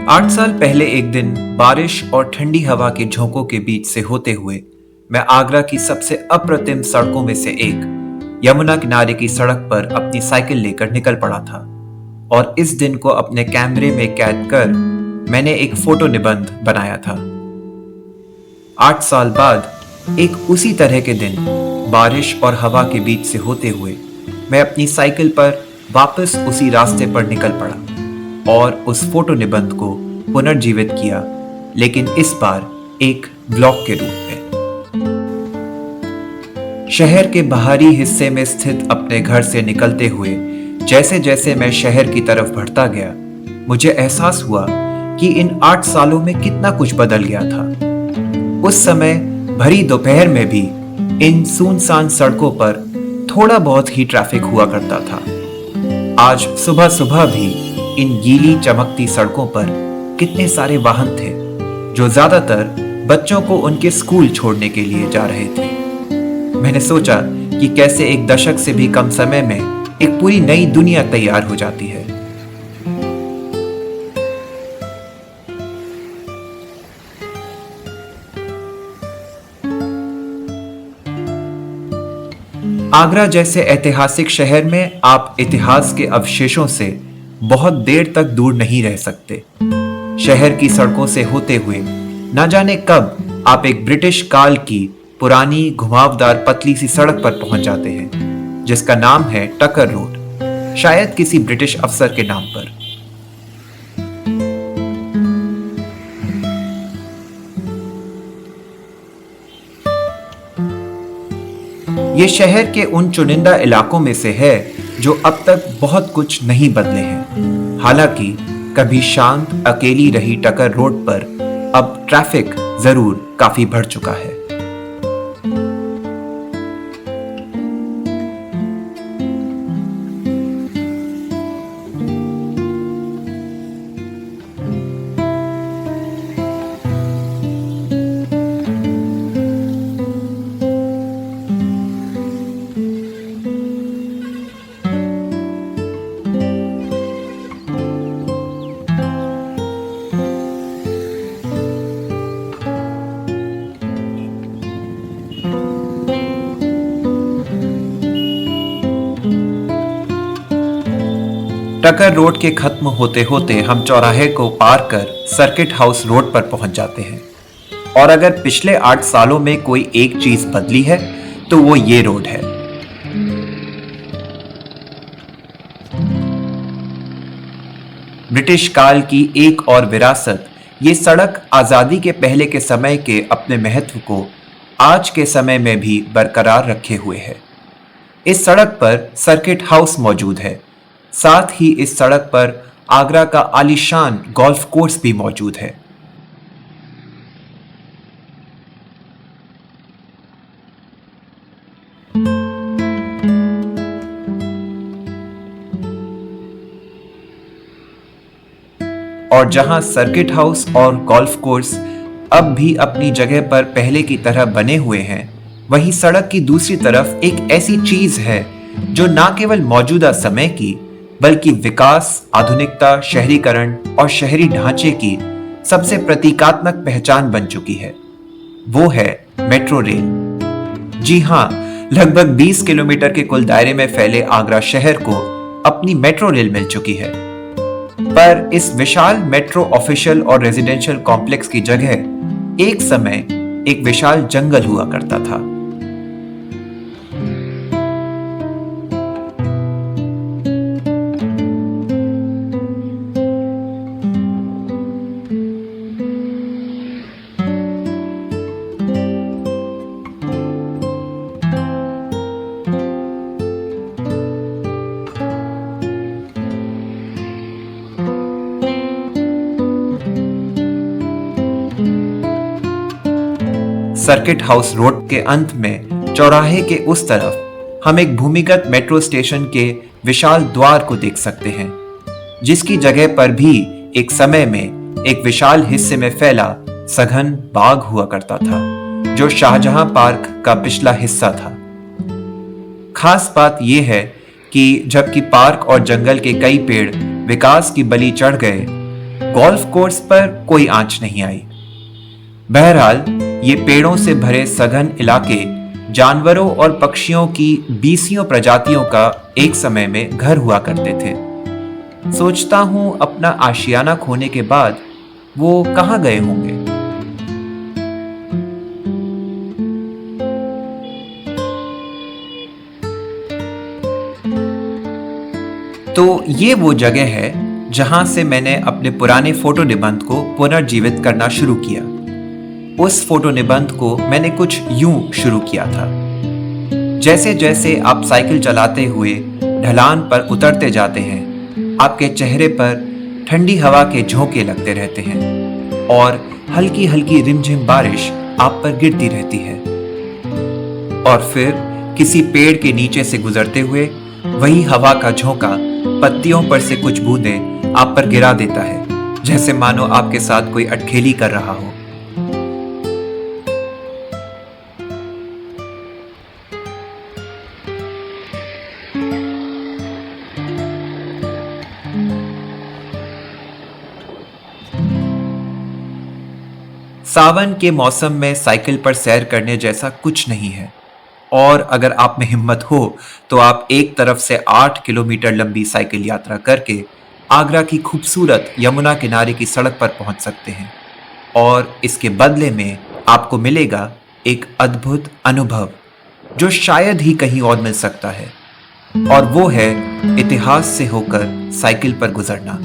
8 साल पहले एक दिन बारिश और ठंडी हवा के झोंकों के बीच से होते हुए मैं आगरा की सबसे अप्रतिम सड़कों में से एक यमुना किनारे की सड़क पर अपनी साइकिल लेकर निकल पड़ा था। और इस दिन को अपने कैमरे में कैद कर मैंने एक फोटो निबंध बनाया था। 8 साल बाद एक उसी तरह के दिन बारिश और हवा के बीच से होते हुए मैं अपनी साइकिल पर वापस उसी रास्ते पर निकल पड़ा और उस फोटो निबंध को पुनर्जीवित किया, लेकिन इस बार एक ब्लॉग के रूप में। शहर के बाहरी हिस्से में स्थित अपने घर से निकलते हुए जैसे जैसे मैं शहर की तरफ बढ़ता गया, मुझे एहसास हुआ कि इन 8 सालों में कितना कुछ बदल गया था। उस समय भरी दोपहर में भी इन सुनसान सड़कों पर थोड़ा बहुत ही ट्रैफिक हुआ करता था। आज सुबह सुबह भी इन गीली चमकती सड़कों पर कितने सारे वाहन थे जो ज्यादातर बच्चों को उनके स्कूल छोड़ने के लिए जा रहे थे। मैंने सोचा कि कैसे एक दशक से भी कम समय में एक पूरी नई दुनिया तैयार हो जाती है। आगरा जैसे ऐतिहासिक शहर में आप इतिहास के अवशेषों से बहुत देर तक दूर नहीं रह सकते। शहर की सड़कों से होते हुए न जाने कब आप एक ब्रिटिश काल की पुरानी घुमावदार पतली सी सड़क पर पहुंच जाते हैं जिसका नाम है टकर रोड, शायद किसी ब्रिटिश अफसर के नाम पर। ये शहर के उन चुनिंदा इलाकों में से है जो अब तक बहुत कुछ नहीं बदले हैं। हालांकि कभी शांत अकेली रही टकर रोड पर अब ट्रैफिक जरूर काफी बढ़ चुका है। टकर रोड के खत्म होते होते हम चौराहे को पार कर सर्किट हाउस रोड पर पहुंच जाते हैं। और अगर पिछले 8 सालों में कोई एक चीज बदली है तो वो ये रोड है। ब्रिटिश काल की एक और विरासत, ये सड़क आजादी के पहले के समय के अपने महत्व को आज के समय में भी बरकरार रखे हुए है। इस सड़क पर सर्किट हाउस मौजूद है। साथ ही इस सड़क पर आगरा का आलीशान गोल्फ कोर्स भी मौजूद है। और जहां सर्किट हाउस और गोल्फ कोर्स अब भी अपनी जगह पर पहले की तरह बने हुए हैं, वहीं सड़क की दूसरी तरफ एक ऐसी चीज है जो न केवल मौजूदा समय की बल्कि विकास, आधुनिकता, शहरीकरण और शहरी ढांचे की सबसे प्रतीकात्मक पहचान बन चुकी है। वो है मेट्रो रेल। जी हां, लगभग 20 किलोमीटर के कुल दायरे में फैले आगरा शहर को अपनी मेट्रो रेल मिल चुकी है। पर इस विशाल मेट्रो ऑफिशियल और रेजिडेंशियल कॉम्प्लेक्स की जगह एक समय एक विशाल जंगल हुआ करता था। सर्किट हाउस रोड के अंत में चौराहे के उस तरफ हम एक भूमिगत मेट्रो स्टेशन के विशाल द्वार को देख सकते हैं, जिसकी जगह पर भी एक समय में एक विशाल हिस्से में फैला सघन बाग हुआ करता था, जो शाहजहां पार्क का पिछला हिस्सा था। खास बात यह है कि जबकि पार्क और जंगल के कई पेड़ विकास की बलि चढ़ गए, गोल्फ कोर्स पर कोई आंच नहीं आई। बहरहाल ये पेड़ों से भरे सघन इलाके जानवरों और पक्षियों की बीसियों प्रजातियों का एक समय में घर हुआ करते थे। सोचता हूं अपना आशियाना खोने के बाद वो कहां गए होंगे। तो ये वो जगह है जहां से मैंने अपने पुराने फोटो निबंध को पुनर्जीवित करना शुरू किया। उस फोटो निबंध को मैंने कुछ यूं शुरू किया था। जैसे जैसे आप साइकिल चलाते हुए ढलान पर उतरते जाते हैं, आपके चेहरे पर ठंडी हवा के झोंके लगते रहते हैं और हल्की हल्की रिमझिम बारिश आप पर गिरती रहती है। और फिर किसी पेड़ के नीचे से गुजरते हुए वही हवा का झोंका पत्तियों पर से कुछ बूंदें आप पर गिरा देता है, जैसे मानो आपके साथ कोई अटखेली कर रहा हो। सावन के मौसम में साइकिल पर सैर करने जैसा कुछ नहीं है, और अगर आप में हिम्मत हो तो आप एक तरफ से 8 किलोमीटर लंबी साइकिल यात्रा करके आगरा की खूबसूरत यमुना किनारे की सड़क पर पहुंच सकते हैं, और इसके बदले में आपको मिलेगा एक अद्भुत अनुभव जो शायद ही कहीं और मिल सकता है, और वो है इतिहास से होकर साइकिल पर गुजरना।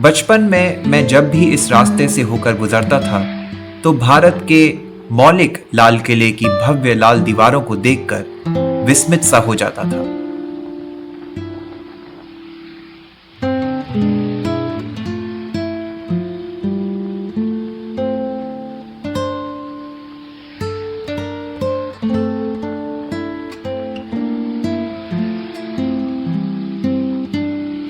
बचपन में मैं जब भी इस रास्ते से होकर गुजरता था तो भारत के मौलिक लाल किले की भव्य लाल दीवारों को देखकर विस्मित सा हो जाता था।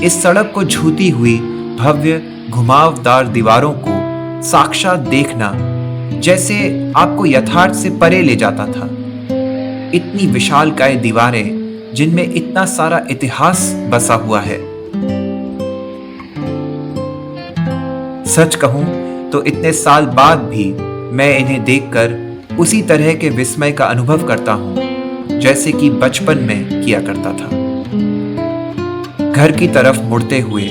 इस सड़क को छूती हुई भव्य घुमावदार दीवारों को साक्षात देखना जैसे आपको यथार्थ से परे ले जाता था। इतनी विशालकाय दीवारें जिनमें इतना सारा इतिहास बसा हुआ है। सच कहूं तो इतने साल बाद भी मैं इन्हें देखकर उसी तरह के विस्मय का अनुभव करता हूं जैसे कि बचपन में किया करता था। घर की तरफ मुड़ते हुए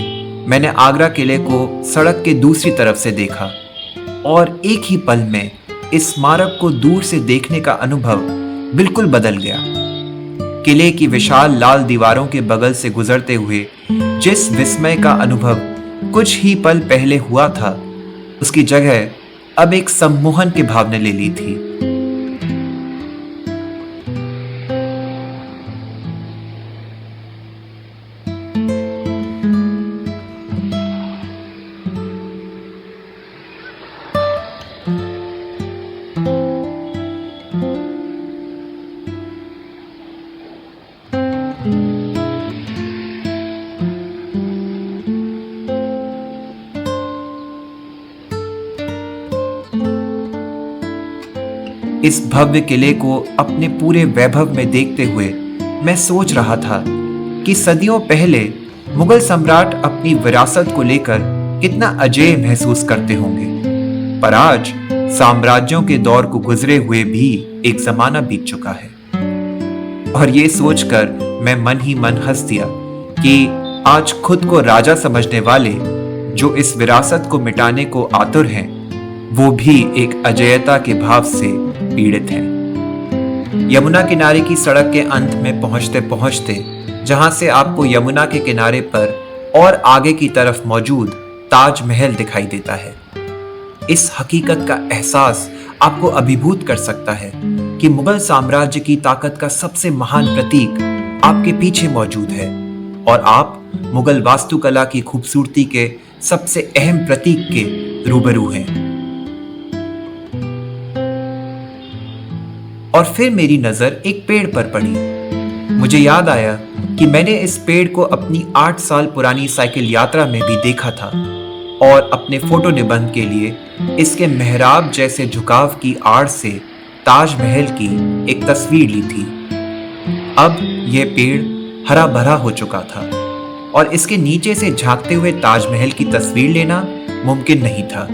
मैंने आगरा किले को सड़क के दूसरी तरफ से देखा, और एक ही पल में इस स्मारक को दूर से देखने का अनुभव बिल्कुल बदल गया। किले की विशाल लाल दीवारों के बगल से गुजरते हुए जिस विस्मय का अनुभव कुछ ही पल पहले हुआ था, उसकी जगह अब एक सम्मोहन की भाव ने ले ली थी। इस भव्य किले को अपने पूरे वैभव में देखते हुए मैं सोच रहा था कि सदियों पहले मुगल सम्राट अपनी विरासत को लेकर कितना अजेय महसूस करते होंगे, पर आज साम्राज्यों के दौर को गुजरे हुए भी एक जमाना बीत चुका है। और ये सोचकर मैं मन ही मन हंस दिया कि आज खुद को राजा समझने वाले जो इस विरासत को मिटाने को आतुर हैं, वो भी एक अजेयता के भाव से पीड़ित हैं। यमुना किनारे की सड़क के अंत में पहुंचते पहुंचते जहां से आपको यमुना के किनारे पर और आगे की तरफ मौजूद ताजमहल दिखाई देता है, इस हकीकत का एहसास आपको अभिभूत कर सकता है कि मुगल साम्राज्य की ताकत का सबसे महान प्रतीक आपके पीछे मौजूद है, और आप मुगल वास्तुकला की खूबसूरती के सबसे अहम प्रतीक के रूबरू हैं। और फिर मेरी नजर एक पेड़ पर पड़ी। मुझे याद आया कि मैंने इस पेड़ को अपनी 8 साल पुरानी साइकिल यात्रा में भी देखा था, और अपने फोटो निबंध के लिए इसके मेहराब जैसे झुकाव की आड़ से ताजमहल की एक तस्वीर ली थी। अब यह पेड़ हरा भरा हो चुका था और इसके नीचे से झांकते हुए ताजमहल की तस्वीर लेना मुमकिन नहीं था।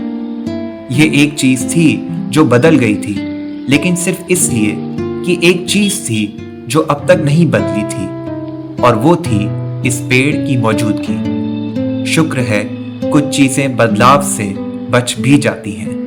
यह एक चीज थी जो बदल गई थी, लेकिन सिर्फ इसलिए कि एक चीज थी जो अब तक नहीं बदली थी, और वो थी इस पेड़ की मौजूदगी। शुक्र है कुछ चीजें बदलाव से बच भी जाती हैं।